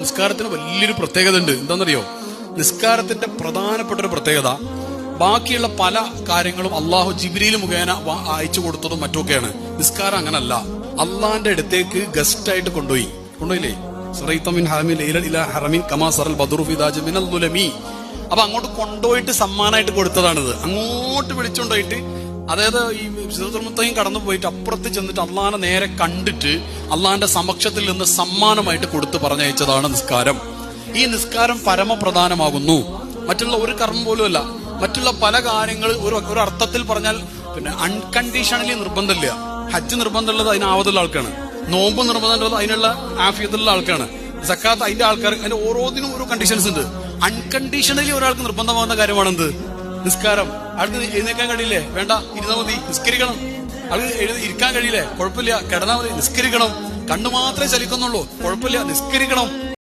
നിസ്കാരത്തിന് വലിയൊരു പ്രത്യേകത ഉണ്ട്. എന്താണെന്നറിയോ? നിസ്കാരത്തിന്റെ പ്രധാനപ്പെട്ട ഒരു പ്രത്യേകത, ബാക്കിയുള്ള പല കാര്യങ്ങളും അള്ളാഹു ജിബ്രീൽ മുഖേന അയച്ചു കൊടുത്തതും മറ്റൊക്കെയാണ്. നിസ്കാരം അങ്ങനല്ല. അള്ളാന്റെ അടുത്തേക്ക് ഗസ്റ്റ് ആയിട്ട് കൊണ്ടുപോയില്ലേ? അപ്പൊ അങ്ങോട്ട് കൊണ്ടുപോയിട്ട് സമ്മാനമായിട്ട് കൊടുത്തതാണിത്. അങ്ങോട്ട് വിളിച്ചുകൊണ്ടുപോയിട്ട്, അതായത് ഈ സിദ്റത്തുൽ കടന്നു പോയിട്ട് അപ്പുറത്ത് ചെന്നിട്ട് അള്ളാനെ നേരെ കണ്ടിട്ട് അള്ളാന്റെ സമക്ഷത്തിൽ നിന്ന് സമ്മാനമായിട്ട് കൊടുത്ത് പറഞ്ഞയച്ചതാണ് നിസ്കാരം. ഈ നിസ്കാരം പരമപ്രധാനമാകുന്നു. മറ്റുള്ള ഒരു കർമ്മം പോലും അല്ല. മറ്റുള്ള പല കാര്യങ്ങൾ ഒരു അർത്ഥത്തിൽ പറഞ്ഞാൽ പിന്നെ അൺകണ്ടീഷണലി നിർബന്ധമില്ല. ഹജ്ജ് നിർബന്ധമുള്ളത് അതിന് ആവതുള്ള ആൾക്കാണ്. നോമ്പ് നിർബന്ധമുള്ളത് അതിനുള്ള ആഫിയത്തുള്ള ആൾക്കാണ്. സക്കാത്ത് അതിന്റെ ആൾക്കാർ. അതിന്റെ ഓരോന്നിനും ഓരോ കണ്ടീഷൻസ് ഉണ്ട്. അൺകണ്ടീഷണലി ഒരാൾക്ക് നിർബന്ധമാകുന്ന കാര്യമാണെന്ത്? നിസ്കാരം. ആൾക്ക് എഴുന്നേക്കാൻ കഴിയില്ലേ? വേണ്ട, ഇരുന്നാൽ മതി, നിസ്കരിക്കണം. ആൾക്ക് ഇരിക്കാൻ കഴിയില്ലേ? കുഴപ്പമില്ല, കിടന്നാൽ മതി, നിസ്കരിക്കണം. കണ്ണു മാത്രമേ ചലിക്കുന്നുള്ളൂ, കുഴപ്പമില്ല, നിസ്കരിക്കണം.